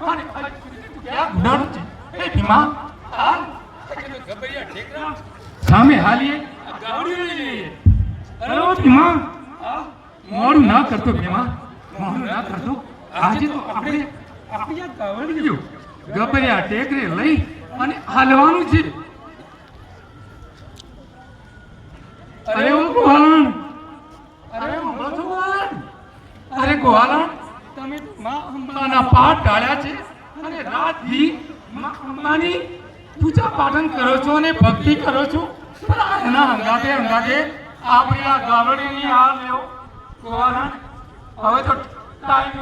અને ક્યાં ગુડાડું છે એ ભીમા હાલ ગબરિયા ઠેકરા સામે હાલીએ ગાવડી લઈ લઈએ અરે ઓ ભીમા મોડું ના કરતો ભીમા મોડું ના કરતો આજે તો આપણે આપણી આ ગાવડીઓ ગબરિયા ટેકરે લઈ અને હાલવાનું છે અરે ઓ ગોહાલણ અરે મળો ગોહાલણ અરે ગોહાલણ તમે માં અંબાના પાઠ ઢાળ્યા છે અને રાતથી માં અંબાની પૂજા પાઠન કરો છો અને ભક્તિ કરો છો પણ એના અંગાતે આપણે આ ગાવડીની હાલ લેવો ગોહાલણ હવે તો ટાઈમ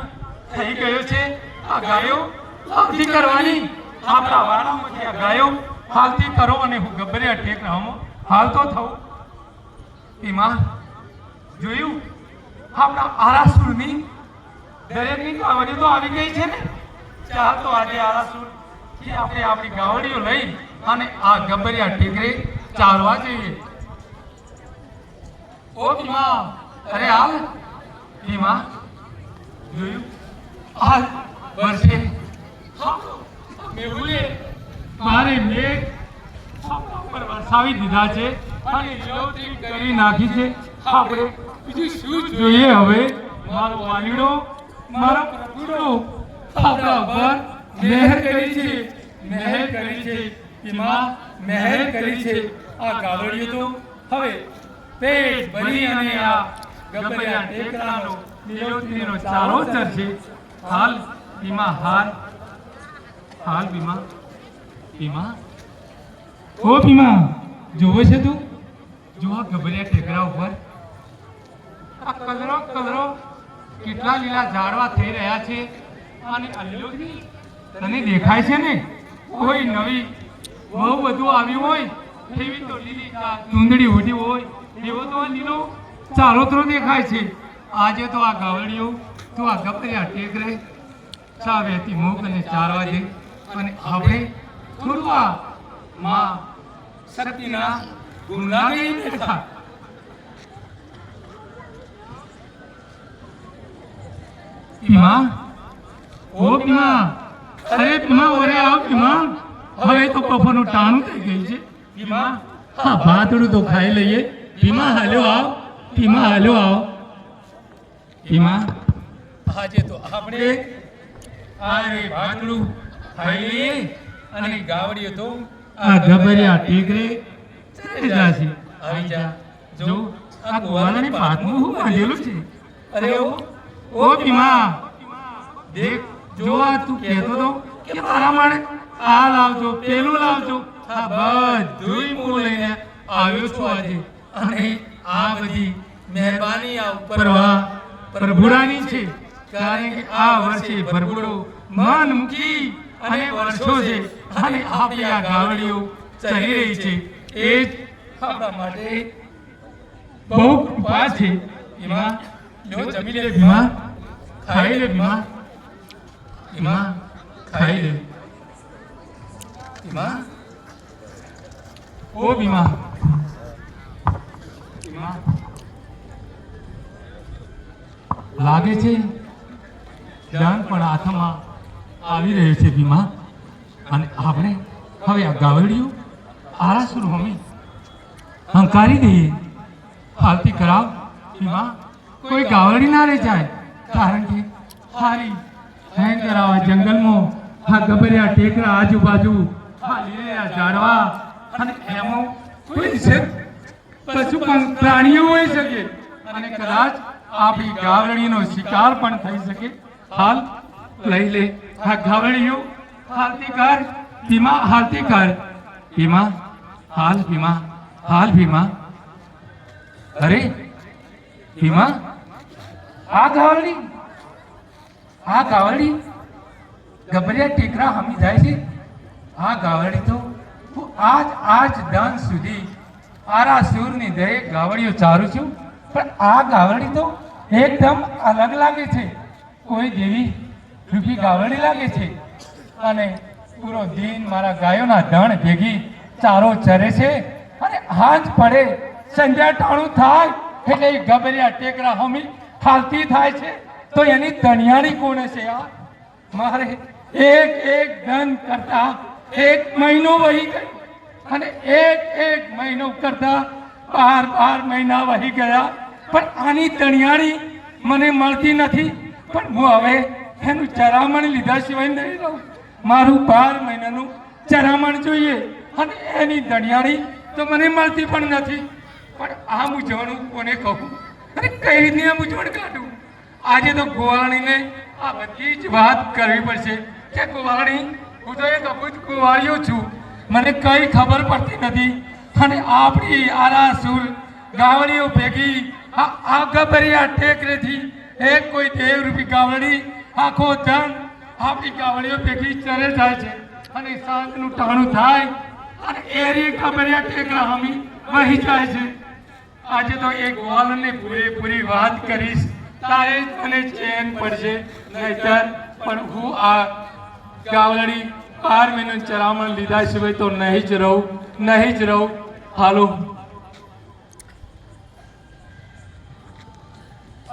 થઈ ગયો છે આ ગાયો ભક્તિ કરવાની આપણા વાડામાંથી આ ગાયો હાલતી કરો અને હું ગબરિયા ટેકરામાં હાલતો થઉં ભીમા જોયું આપણા આરાસુરની દરેકની ગાવડીઓ તો આવી ગઈ છે ને ચાલ તો આજે આરાસુર થી આપણે આપણી ગાવડીઓ લઈ અને આ ગબરિયા ટેકરે ચાલવા જઈએ ઓ ભીમા અરે હાલ ભીમા જોયું હાલ વર્ષે મેહુલે મારે મેઘ પર વરસાવી દીધા છે અને લીલોતરી કરી નાખી છે આપણે બીજું શું જોઈએ હવે મારો વાલીડો મારો પ્રભુડો આપણા પર મહેર કરી છે એમાં મહેર કરી છે આ ગાવડીઓ તો હવે પેટ ભરી અને આ ગબરિયા ટેકરાનો લીલોતરીનો ચારો ચરશે હાલ ભીમા હાલ ભીમા ઓ ભીમા જોવે છે તું જો આ ગબરિયા ટેકરા ઉપર આ કલરો કેટલા લીલા ઝાડવા થઈ રહ્યા છે અને આ લીલોતરી તને દેખાય છે ને કોઈ નવી બહુ બધું આવ્યું હોય એવી તો લીલી ચૂંદડી ઉડી હોય એવો તો આ લીલો ચારોતરો દેખાય છે આજે તો આ ગાવડીઓ તો આ ગબરિયા ટેકરે ચાવેથી મોકને ચારવા જઈ અને આપણે થોડું આ માં શક્તિના ગુણગાને બેઠા ભીમા ઓ ભીમા અરે ભીમા ઓરે આવ ભીમા હવે તો બપોરનું ટાણું થઈ ગયું છે ભીમા હા ભાતડું તો ખાઈ લઈએ ભીમા હાલ્યો આવ ભીમા આજે તો આપણે આરે ભાતડું ખાઈ લઈએ અને ગાવડીઓ તો આ ગબરિયા ટેકરે ચડી જાશે આવી જા જો આ ગોવાળાની પાથમાં હું બાંધેલું છે અરે ઓ ભીમા દેખ જો આ તું કહેતો તો કે મારા માટે આ લાવજો પેલું લાવજો આ બધુંય હું લઈને આવ્યો છું આજે અને આ બધી મહેરબાની આ ઉપરવા પ્રભુરાની છે કારણ કે આ વર્ષે પ્રભુડો મન મૂકી અને વર્ષો છે અને આપણી આ ગાવડીઓ ચલી રહી છે એ જ આપણા માટે બહુ કૃપા છે એમાં લો જમી લે ભીમા ખાઈ લે ભીમા ખાઈ લે ભીમા ઓ ભીમા લાગે છે ધ્યાન પણ હાથમાં આવી રહ્યું છે ભીમા અને આપણે હવે આ ગાવડીઓ આરાસુર હોમી હંકારી દઈએ હાલતી કરાવ ભીમા કોઈ ગાવડી ના રહી જાય કારણ કે હારી હેંગ કરાવા જંગલમાં આ ગબરિયા ટેકરા આજુબાજુ આ લીલા ઝાડવા અને એમાં કોઈ છે પશુ પ્રાણીઓ હોઈ શકે અને કદાચ આપણી ગાવડીનો શિકાર પણ થઈ શકે હાલ લઈ લે આ ગાવડીઓ હાલતી કર ભીમા હાલતી કર ભીમા હાલ ભીમા અરે ભીમા આ ગાવડી ગબરિયા ટેકરા હમી જાય છે આ ગાવડી તો હું આજ દાન સુધી આરાસુરની દરેક ગાવડીઓ ચારું છું પણ આ ગાવડી તો એકદમ અલગ લાગે છે કોઈ દેવી રૂપી ગાવડી લાગે છે અને પૂરો દિન મારા ગાયોના ધણ ભેગી ચારો ચરે છે અને હાથ પડે સંધ્યા ટાણું થાય એટલે ગબરિયા ટેકરા હમી હાલતી થાય છે તો એની તણિયાણી કોણ છે યાર મારે એક એક ધન કરતા એક મહિનો વહી ગયો અને એક મહિનો કરતા 12 મહિના વહી ગયા, પણ આની તણિયાણી મને મળતી નથી. પણ હું હવે એનું ચરામણ લીધા સિવાય નહીં રહું. મારું 12 મહિનાનું ચરામણ જોઈએ અને એની તણિયાણી તો મને મળતી પણ નથી. પણ આ મૂંઝવણ કોને કહું અને કઈ રીતે આ મૂંઝવણ કાઢું? આજે તો ગોવાળણીને આ બધી જ વાત કરવી પડશે કે ગોવાળણી, હું તો એક અબૂજ ગોવાળિયો છું, મને કઈ ખબર પડતી નથી. અને આપણી આરાસુર ગાવડીઓ ભેગી આ ગબરિયા ટેકરેથી એક કોઈ દેવરૂપી ગાવડી આખો ધન આપણી ગાવડીઓ ભેગી ચરે જાય છે અને સાંજનું ટાણું થાય અને એરી ગબરિયા ટેકરા હમી વહી જાય છે. આજે તો એ ગોવાળને પૂરેપૂરી વાત કરીશ, તારે જ મને ચેન પડશે. નહીતર પણ હું આ ગાવડી 12 મહિનાનું ચરામણ લીધા સિવાય તો નહીં જ રહું. હાલો.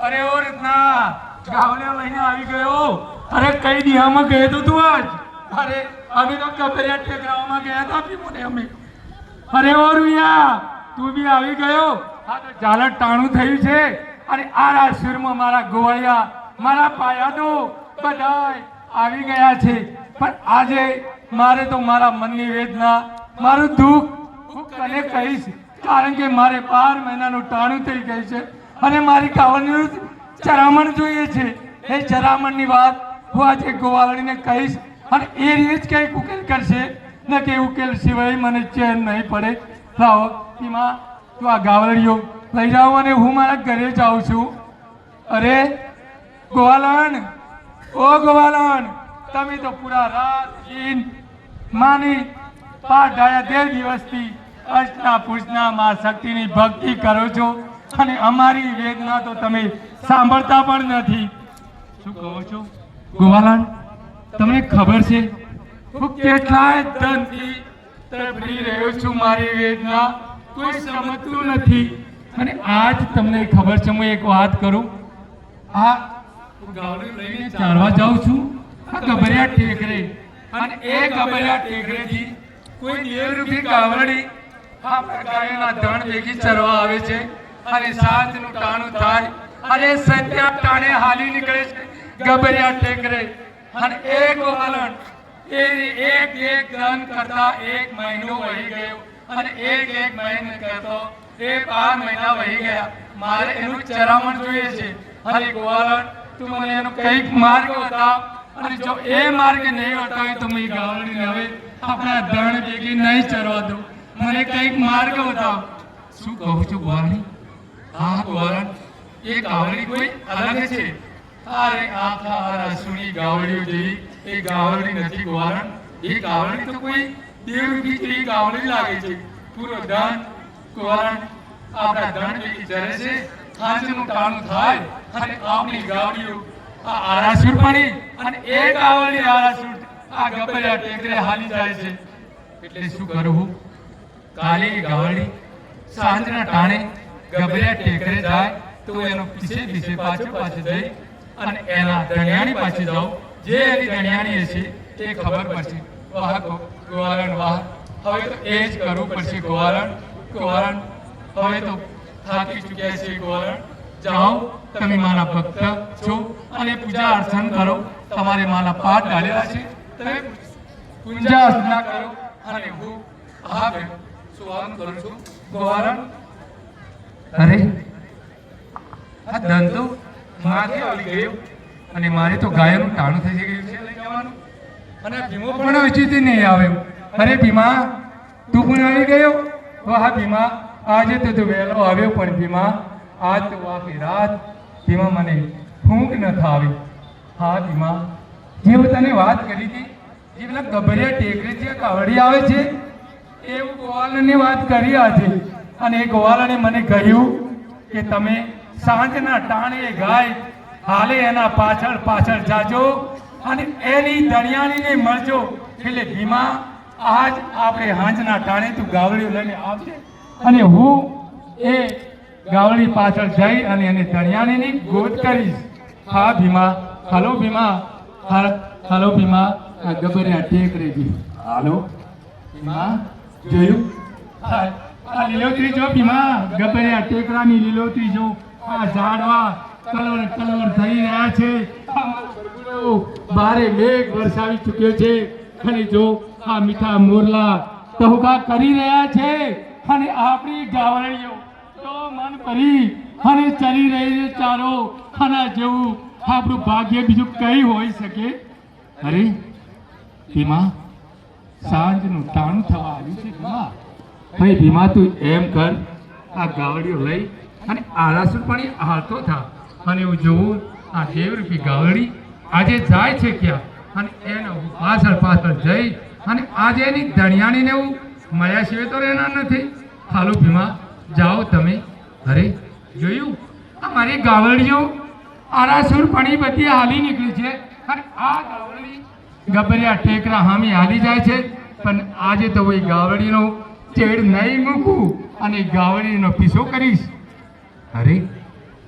અરે ઓ રત્ના, ગાવડિયા લઈને આવી ગયો. અરે કઈ દિહામાં ગયો તો તું આજ? અરે અમે તો કબરિયા ટેકરાઓમાં ગયા હતા પીમોને અમે. અરે ઓ રૂયા, તું બી આવી ગયો? હા તો ઝાલર ટાણું થયું છે અને આ રાશિરમાં મારા ગોવાળિયા, મારા પાયાદો બધાય આવી ગયા છે. પણ આજે મારે તો મારા મનની વેદના, મારું દુઃખ હું કને કહીશ, કારણ કે મારે 12 મહિનાનું ટાણું થઈ ગયું છે અને મારી ગાવડીનું ચરામણ જોઈએ છે. એ ચરામણની વાત હું આજે ગોવાળણીને કહીશ અને એ જ કંઈક ઉકેલ કરશે ને કે ઉકેલ સિવાય મને ચેન નહીં પડે. લાવો એમાં તું આ ગાવડીઓ લઈ જાઓ અને હું મારા ઘરે જાઉં છું. અરે ગોવાળણ, ઓ ગોવાળણ, તમે તો પૂરા રાત દિન માની પાઠ ડાયા 2 દિવસથી અર્ચના પૂજના માં શક્તિની ભક્તિ કરો છો અને અમારી વેદના તો તમે સાંભળતા પણ નથી. શું કહો છો ગોવાળણ? તમને ખબર છે હું કેટલાય ધનથી તડફડી રહ્યો છું, મારી વેદના કોઈ સમજતું નથી. અને આજ તમને ખબર છે, હું એક વાત કરું, આ ગાવડી લઈને ચારવા જાઉં છું આ ગબરિયા ટેકરે, અને એ ગબરિયા ટેકરેથી કોઈ દેવરૂપી ગાવડી આ પ્રકારના ધણ ભેગી ચરવા આવે છે અને સાંજનું ટાણું થાય અને સંધ્યા ટાણે હાલી નીકળે છે ગબરિયા ટેકરે. અને એ ગોવાળણ એક ધન કરતા 1 મહિનો વહી ગયો અને એક મહિનો કરતો 12 મહિના વહી ગયા. મારે એનું ચરામણ જોઈએ છે. અરે ગોવાળણ, તું મને એનો કઈક માર્ગ બતાવ, અને જો એ માર્ગ નહીં બતાવે તો મેં ગાવડીને હવે આપણા ધણ ભેગી નહીં ચરવા દઉં. મને કઈક માર્ગ બતાવ. શું કહું છું ગોવાળણી? હા ગોવાળણ, એ ગાવડી કોઈ અલગ છે. અરે આખા રસુની ગાવડીઓ જેવી એ ગાવડી નથી ગોવાળણ. એ ગાવડી તો કોઈ દેવરૂપી જેવી ગાવડી લાગે છે. પૂરો ધન ગોવાળણ આપણા ધણ ભેગી ચરે છે. સાંજનું ટાણું થાય અને આપણી ગાવડીઓ આ આરાસુર પડી અને એ ગાવડી આરાસુર આ ગબરિયા ટેકરે હાલી જાય છે. એટલે શું કરવું? કાલે ગાવડી સાંજના ટાણે ગબરિયા ટેકરે જાય તો એનો પીછે પાછળ જઈ અને એના ધણિયાણી પાસે જાઓ. જે એની ધણિયાણી હશે તે ખબર પડશે. વાહ ગોવાળણ વાહ, હવે તો એ જ કરવું પડશે ગોવાળણ. હવે તો થાકી ચૂક્યા છે ગોવાળણ. જાઓ, તમે મારા ભક્ત છો અને પૂજા અર્ચન કરો. તમારે મારા પાઠ ડાળેલા છે, તમે પૂજા અર્ચના કરો અને હું આ સુવાનું કરું છું ગોવાળણ. અરે આ ધંધો માથે આવી ગયો અને મારે તો ગાયનું ટાણું થઈ ગયું છે લઈ જવાનું. અને ભીમો પણ હજી નહીં આવ્યો. અરે ભીમા, તું પણ આવી ગયો? વાહ ભીમા, આજે તો તું વહેલો આવ્યો. પણ ભીમા, આજ તો આખી રાત ભીમા મને ઊંઘ ન આવી. હા ભીમા, જે તને વાત કરી હતી, જે પેલા ગબરિયા ટેકરીથી કાવડી આવે છે એવું ગોવાળને વાત કરી આજે. અને એ ગોવાળને મને કહ્યું કે તમે સાંજના ટાણે ગાય હાલે એના પાછળ જાજો અને એની દણિયાણીને મળજો. એટલે ભીમા, આજ આપણે હાંજના ટાણે તું ગાવડીઓ લઈને આવજે અને હું એ ગાવડી પાછળ જઈ અને એને દણિયાણીની ગોદ કરીશ. હા ભીમા. હાલો ભીમા, હાલો ભીમા આ ગબરિયા ટેક રેજી હાલો ભીમા જોયું આ લીલોતરી જો ભીમા ગબરિયા ટેકરાની લીલોતરી જો આ ઝાડવા કલર કલર થઈ રહ્યા છે બારે મેઘ વરસાવી ચૂક્યો છે અને જો આ મીઠા મોરલા ટહુકા કરી રહ્યા છે અને આપણી ગાવણીઓ તો મન ભરી અને ચરી રહી છે ચારો આના જેવું આપણું ભાગ્ય બીજું કઈ હોઈ શકે અરે ભીમા સાંજનું ટાણું થવા આવ્યું છે ભીમા ભાઈ ભીમા તું એમ કર આ ગાવડીઓ લઈ અને આરાસુર પણ હાલતો થા અને હું જોઉં આ દેવરૂપી ગાવડી આજે જાય છે ક્યાં અને એનો પાછળ પાછળ જઈ અને આજે એની ધણિયાણીને હું મળ્યા સિવાય તો રહેના નથી હાલો ભીમા જાઓ તમે અરે જોયું આ મારી ગાવડીઓ આરાસુર પણ બધી હાલી નીકળી છે અને આ ગાવડી ગબરિયા ટેકરા હામી હાલી જાય છે પણ આજે તો એ ગાવડીનો ચેડ નહીં મૂકું અને ગાવડીનો પીછો કરીશ અરે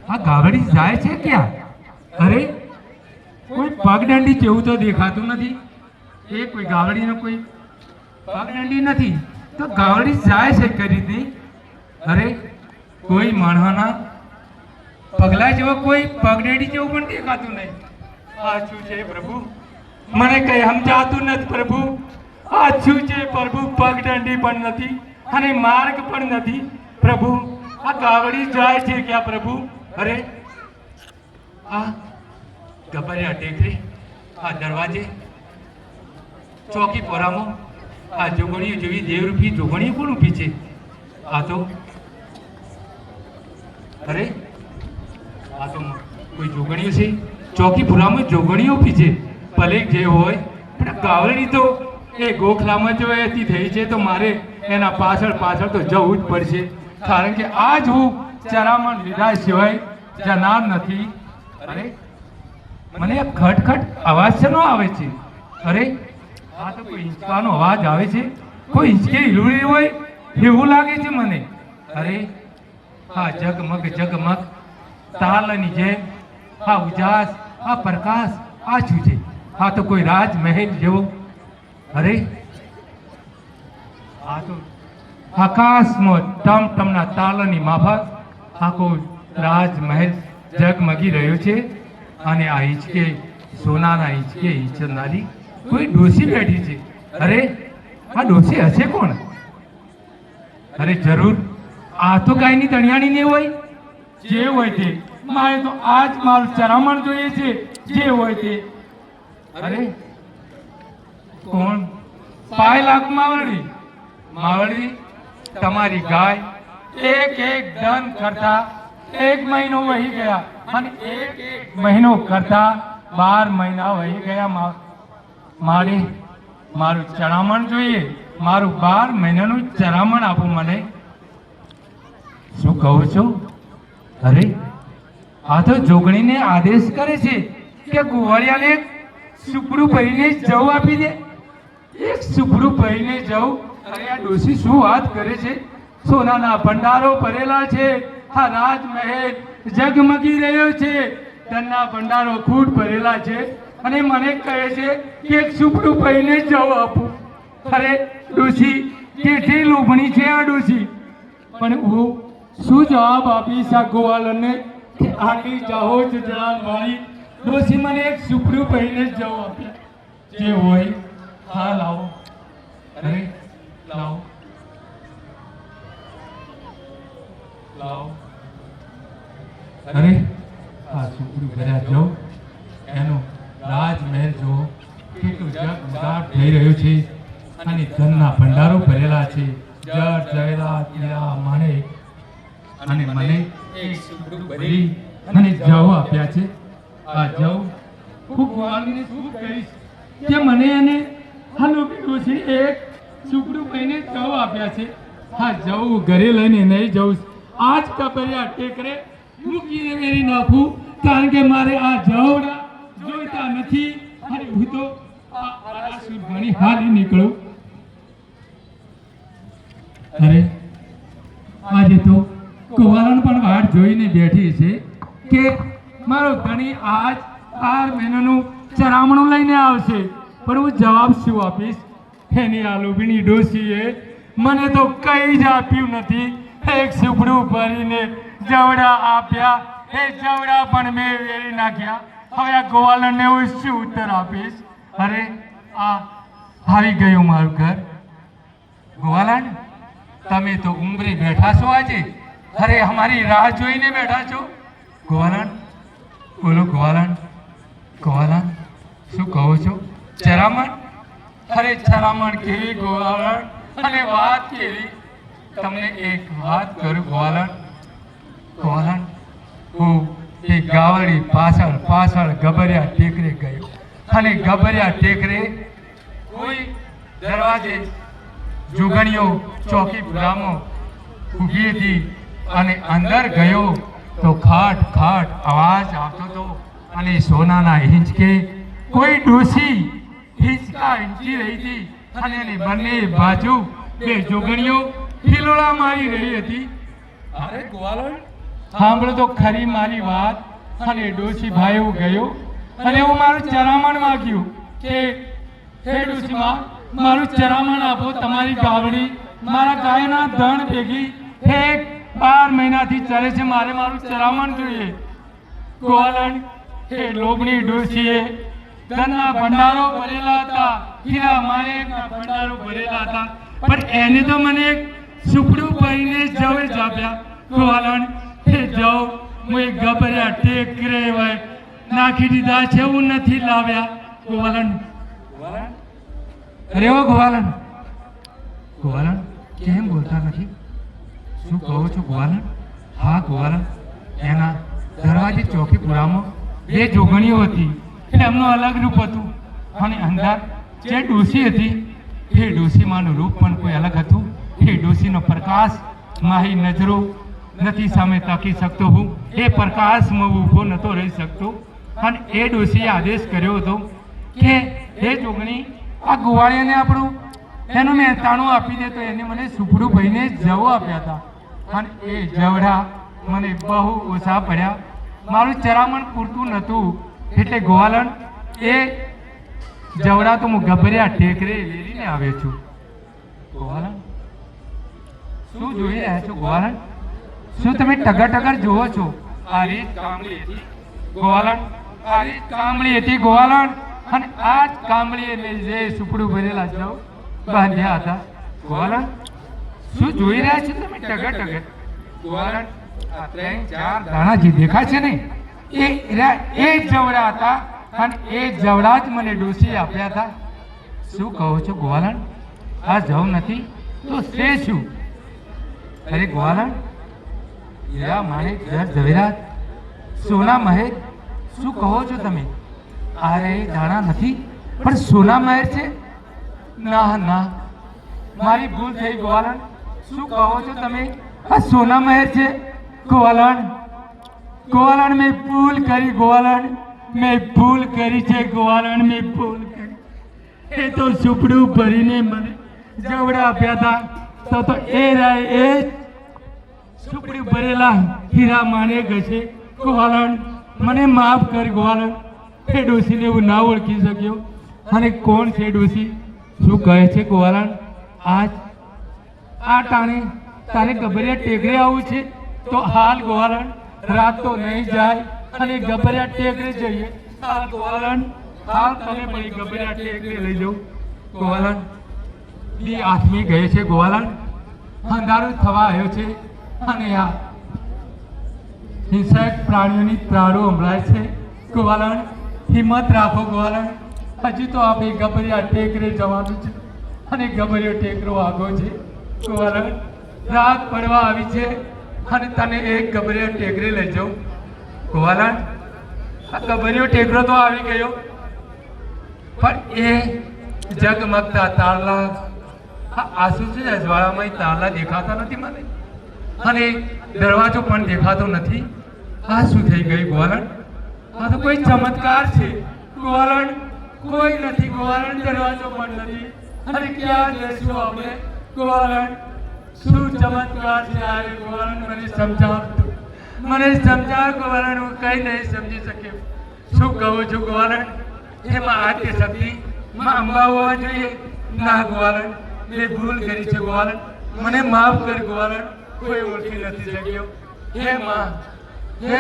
આ ગાવડી જાય છે ક્યાં અરે કોઈ પગદંડી જેવું તો દેખાતું નથી એ કોઈ ગાવડીનો કોઈ પગદંડી નથી તો ગાવડી જાય છે કઈ રીતે અરે કોઈ માણસના પગલા જેવો કોઈ પગદંડી જેવું પણ દેખાતું નહીં આ શું છે પ્રભુ મને કઈ સમજાતું નથી પ્રભુ આ શું છે પ્રભુ પગદંડી પણ નથી અને માર્ગ પણ નથી પ્રભુ આ ગાવડી જાય છે ક્યાં પ્રભુ અરે આ ગબરિયા ટેકરી આ દરવાજે ચોકી પોરામાં આ જોગણીઓ જેવી દેવરૂપી જોગણીઓ કોણ ઊભી છે આ તો અરે આ તો કોઈ જોગણીઓ છે ચોકી પુરામાં જોગણીઓ ઊભી છે ભલે જે હોય પણ ગાવડી તો એ ગોખલામાં જો એથી થઈ છે તો મારે એના પાછળ પાછળ તો જવું જ પડશે કારણ કે આજ હું ચરામણ લીધા સિવાય જનાર નથી અરે મને ખટખટ અવાજ શેનો આવે છે અરે આ તો કોઈ હિંચકાનો અવાજ આવે છે કોઈ હિંચકે હિલુડી હોય એવું લાગે છે મને અરે હા જગમગ જગમગ તાલની જેમ આ ઉજાસ આ પ્રકાશ આ શું છે આ તો કોઈ રાજમહેલ જેવો અરે આ તો આકાશમાં ટમટમના તાલની માફક આખો રાજમહેલ જગમગી રહ્યો છે અને આ હિંચકે સોનાના હિંચકે હિંચનારી કોઈ ડોસી બેઠી છે અરે આ ડોસી હશે કોણ અરે જરૂર આ તો ગાયની તણિયાણી નહીં હોય જે હોય તે મારે તો આજ મારું ચરામણ જોઈએ છે જે હોય તે અરે કોણ પાય લાખ માવડી માવડી તમારી ગાય એક એક દન કરતા એક મહિનો વહી ગયા અને એક મહિનો કરતા 12 મહિના વહી ગયા મારે મારું ચરામણ જોઈએ મારું 12 મહિનાનું ચરામણ આપો મને શું કહો છો અરે આ તો જોગણીને આદેશ કરે છે કે ગોવાળિયાને સુપડું પહેરીને જવું આપી દે એક સુપડું પહેરીને જવું અરે આ ડોસી શું વાત કરે છે સોનાના ભંડારો ભરેલા છે આ રાજમહેલ જગમગી રહ્યો છે ધનના ભંડારો ખૂટ ભરેલા છે અને મને કહે છે કે એક સુપડું પહેરીને જવું આપું અરે ડોસી કેટલી લોભણી છે આ ડોસી પણ હું શું જવાબ આપીશ આ ગોવાળને કે આટલી જાહો જ જણાવ મારી ડોસી મને એક સુપડું પહેરીને જ જવું આપે જે હોય હા લાવો અરે લાવો લાવો અરે આ સુપડું ભર્યા જાઓ એનો રાજમહેલ જો કેટલું જગમગાટ થઈ રહ્યો છે અને ધનના ભંડારો ભરેલા છે જળ જયરાત હીરા માણેક અને મને એક સુપડું ભરી અને જવ આપ્યા છે આ જવ હું ગોવાળને શું કહીશ કે મને એને હાલો કીધું છે એક સુપડું પહેરીને જવ આપ્યા છે હા જવું ઘરે લઈને નહીં જવું આજ ગબરિયા ટેકરે મૂકીને મેરી નાખું કારણ કે મારે આ જવડા જોઈતા નથી અને હું તો આ સુરભાની હાલી નીકળું અરે આજે તો કુંવારણ પણ વાટ જોઈને બેઠી છે કે મારો ધણી આજ 12 મહિનાનું ચરામણું લઈને આવશે, પણ હું જવાબ શું આપીશ? એની આ લોભીની ડોશીએ મને તો કંઈ જ આપ્યું નથી. એક સુપડું ભરીને જવડા આપ્યા, એ જવડા પણ મેં વેરી નાખ્યા. હવે આ ગોવાલણને હું શું ઉત્તર આપીશ? અરે આ આવી ગયું મારું ઘર. ગોવાલણ, તમે તો ઉંબરી બેઠા છો આજે? અરે અમારી રાહ જોઈને બેઠા છો? ગોવાલણ, બોલો ગોવાલણ. ગોવાલણ, શું કહો છો? ચરામણ? અરે ચરામણ કેવી ગોવાલણ, અને વાત કેવી. તમને એક વાત કરું ગોવાલણ. ગોવાલણ, હું એ ગાવડી પાછળ પાછળ ગબરિયા ટેકરે ગયો, અને ગબરિયા ટેકરે કોઈ દરવાજે જોગણીઓ ચોકીપુરામાં ઊભી હતી, અને અંદર ગયો તો ખાટ ખાટ અવાજ આવતો હતો, અને સોનાના હિંચકે કોઈ ડોશી હિંચકા હિંચી રહી હતી, અને એની બંને બાજુ બે જોગણીઓ હિલોળા મારી રહી હતી. અરે ગોવાલણ, સાંભળો તો ખરી મારી વાત. અને ડોશી ભાઈ હું ગયો, અને હું મારું ચરામણ માગ્યું કે હે ડોશીમાં, મારું ચરામણ આપો. તમારી ગાવડી મારા ગાયના ધણ ભેગી 12 મહિનાથી ચરે છે, મારે મારું ચરામણ જોઈએ. ગોવાલણ, એ લોભની ડોશીએ ધનના ભંડારો ભરેલા હતા, હીરા માણેકના ભંડારો ભરેલા હતા, પણ એને તો મને એક સુપડું ભરીને જવે જ આપ્યા. ગોવાલણ, એ જવ હું એક ગબરિયા ટેકરે હોય નાખી દીધા છે, હું નથી લાવ્યા. ગોવાલણ, અરે ઓ ગોવાલણ, ગોવાલણ કેમ બોલતા નથી? શું કહો છો ગોવાલણ? હા ગોવાલણ, એના દરવાજે ચોકીપુરામાં બે જોગણીઓ હતી, એમનું અલગ રૂપ હતું, અને અંદર જે ડોશી હતી એ ડોશીમાનું રૂપ પણ કોઈ અલગ હતું. એ ડોશીનો પ્રકાશ મારી નજરો નથી સામે તાકી શકતો. હું એ પ્રકાશમાં ઊભો નહોતો રહી શકતો, અને એ ડોશીએ આદેશ કર્યો હતો કે હે જોગણી, આ ગોવાળિયાને આપણું એનું મહેતાણું આપી દે. તો એને મને સુપડું ભરીને જવો આપ્યા હતા, અને એ જવડા મને બહુ ઓછા પડ્યા. મારું ચરામણ પૂરતું નહોતું, એટલે ગોવાલણ એ જવડા તો હું ગબરિયા ટેકરે વેરીને આવ્યો છું. ગોવાલણ, શું જોઈ રહ્યા છો ગોવાલણ? શું તમે ટગર ટગર જુઓ છો? આ રીત કામળી હતી ગોવાલણ, આ રીત કામળી હતી ગોવાલણ, અને આ જ કામળીએ મેં જે સુપડું ભરેલા જવ બાંધ્યા હતા. ગોવાલણ, શું જોઈ રહ્યા છો તમે ટગર ટગર? ગોવાલણ, આ 3-4 દાણા જે દેખાય છે ને એ જવડા હતા, અને એ જવડા જ મને ડોશીએ આપ્યા હતા. શું કહો છો ગોવાલણ? આ જવ નથી તો છે શું? અરે ગોવાલણ, હીરા માણેક જર ઝવેરાત સોના મહેર, શું કહો છો તમે? અરે દાણા નથી, પણ સોના મહેર છે. ના ના, મારી ભૂલ થઈ ગોવાલણ. શું કહો છો તમે? આ સોના મહેર છે. ગોવાલણ, ગોવાલણ મેં ભૂલ કરી. ગોવાલણ, મેં ભૂલ કરી છે. ગોવાલણ, મેં ભૂલ કરી. એ તો સુપડું ભરીને મને જવડા આપ્યા હતા, તો એ રાય એ સુપડું ભરેલા હીરા માણેક હશે. ગોવાલણ, મને માફ કર ગોવાલણ. એ ડોશીને હું ના ઓળખી શક્યો. અને કોણ છે ડોશી? શું કહે છે ગોવાલણ? આજ આ ટાણે તારે ગબરિયા ટેકરે આવવું છે તો હાલ ગોવાલણ, રાત તો નહીં જાય, અને ગબરિયા ટેકરે જઈએ. હાલ ગોવાલણ, હાલ તમે પણ ગબરિયા ટેકરે લઈ જાઓ. ગોવાલણ, દી 8મી ગઈ છે ગોવાલણ, અંધારું થવા આવ્યો છે, અને આ હિંસક પ્રાણીઓની ત્રાડો સંભળાય છે. ગોવાલણ, હિંમત રાખો ગોવાલણ, હજી તો આપણે ગબરિયા ટેકરે જવાનું છે, અને ગબરિયો ટેકરો આગો છે. ગોવાલણ, રાત પડવા આવી છે, અને તને એક ગબરિયો ટેકરે લઈ જાઉં. ગોવાલણ, આ ગબરિયો ટેકરો તો આવી ગયો, પણ એ જગમગતા તારલા, આંસુ છે અજવાળામાં તારલા દેખાતા નથી મને, અને દરવાજો પણ દેખાતો નથી. આ શું થઈ ગયું ગોવાલણ? આ તો કોઈ ચમત્કાર છે ગોવાલણ. કોઈ નથી ગોવાલણ, દરવાજો પણ નથી, અને ક્યાં જઈશું આપણે ગોવાલણ? શું ચમત્કાર છે આ ગોવાલણ? મને સમજાવ, મને સમજાવ ગોવાલણ, હું કઈ નહીં સમજી શક્યો. શું કહું છું ગોવાલણ? એમાં આદ્ય શક્તિ માં અંબા હોવા જોઈએ ના ગોવાલણ મેં ભૂલ કરી છે ગોવાલણ મને માફ કર ગોવાલણ કોઈ ઓળખી નથી શક્યો હે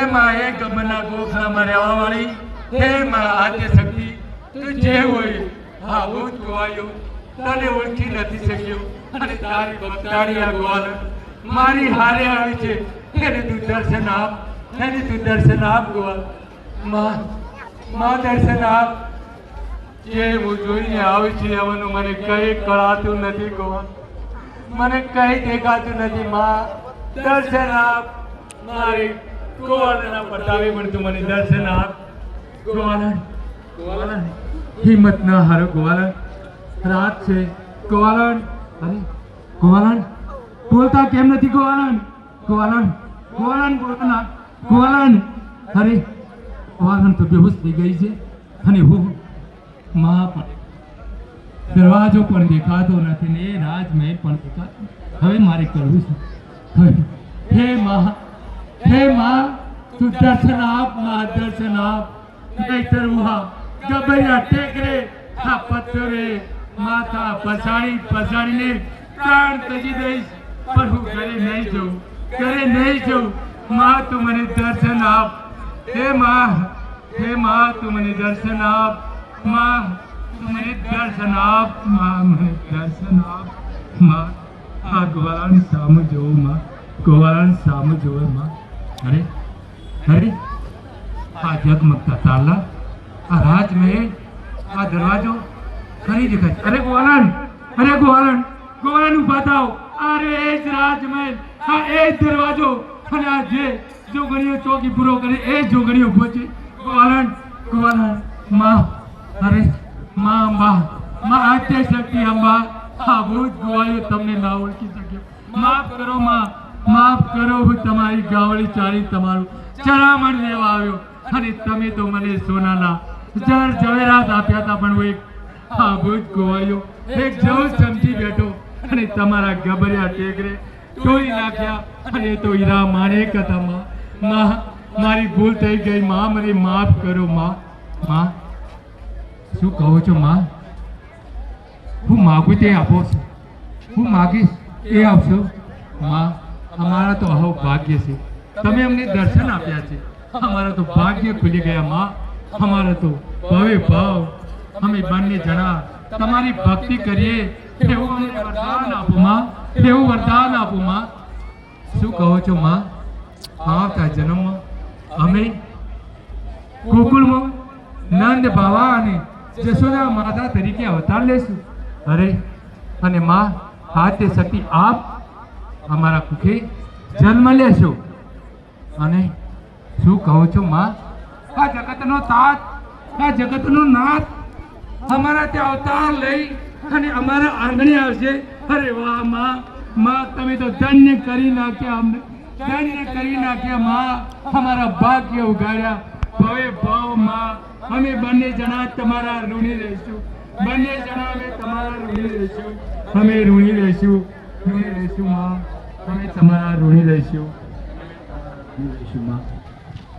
માં એ ગમના ગોખલામાં રહેવા વાળી હે માં આદ્ય શક્તિ તું જે હોય હા હું જ ગોવાયો તને ઓળખી નથી શક્યો અને તારી ભક્તાળી આ ગોવાલણ મારી હારે આવી છે એને તું દર્શન આપ એને તું દર્શન આપ ગોવાલ માં દર્શન આપ જે હું જોઈને આવી છે એવાનું મને કઈ કળાતું નથી ગોવાલ મને કઈ દેખાતું નથી માં દર્શન આપ મારી ગોવાલના બતાવી પણ તું મને દર્શન આપ ગોવાલણ હિંમત ન હારો ગોવાલણ રાત છે ગોવાલણ અરે ગોવાલણ બોલતા કેમ નથી ગોવાલણ બોલના ગોવાલણ અરે ગોવાલણ તો બેહોશ થઈ ગઈ છે અને હું માં પણ દરવાજો પણ દેખાતો નથી ને રાજમહેલ પણ દેખાતો હવે મારે કરવું છે હે માં તું દર્શન આપ માં દર્શન આપ નહીતર હું ગબરિયા ટેકરે આ પથ્થરે માથા પછાડીને પ્રાણ ત્યજી દઈશ પણ હું ઘરે નહીં જઉં માં તું મને દર્શન આપ હે માં તું મને દર્શન આપ માં તું મને દર્શન આપ માં આ ગોવાલણ સામું જોઉં માં અરે આ જગમગતા તાલા આ રાજમહેલ આ દરવાજો ખરી દેખાય અરે ગોવાલણ ઉભા થાવ અરે એ જ રાજમહેલ આ એ જ દરવાજો અને આ જે જોગણીઓ ચોકી પૂરો કરે એ જોગણીઓ ઉભો છે ગોવાલણ માં આદ્ય શક્તિ અંબા આ ભૂત ગોવાયો તમને ના ઓળખી શક્યો માફ કરો હું તમારી ગાવડી ચાલી તમારું ચરામણ લેવા આવ્યો અને તમે તો મને સોનાના જવેરાત આપ્યા હતા પણ હું એક ભૂત ગોવાયો એક જવું સમજી બેઠો અને તમારા ગબરિયા ટેકરે તોડી નાખ્યા અને તો હીરા માણેક હતા માં મારી ભૂલ થઈ ગઈ માં મને માફ કરો માં શું કહો છો માં હું માગું તે આપો છો હું માગીશ એ આપશો માં અમારા તો અહો ભાગ્ય છે તમે અમને દર્શન આપ્યા છે અમારા તો ભાગ્ય ખુલી ગયા માં અમારા તો ભવે ભાવ અમે બંને જણા તમારી ભક્તિ કરીએ એવું અમને વરદાન આપો માં શું કહો છો માં આવતા જન્મમાં અમે ગોકુળમાં નંદ બાવા અને જશોદા માતા તરીકે અવતાર લેશું અરે અને માં આદ્ય શક્તિ આપ અમારા કુખે જન્મ લેશો અને શું કહો છો માં આ જગતનો તાત આ જગતનો નાથ અમારા ત્યાં અવતાર લઈ અને અમારા આંગણે આવશે અરે વાહ માં તમે તો ધન્ય કરી નાખ્યા માં અમારા ભાગ્ય ઉગાડ્યા ભવે ભાવ માં અમે બંને જણા તમારા ઋણી રહીશું અમે ઋણી રહીશું માં અમે તમારા ઋણી રહીશું માં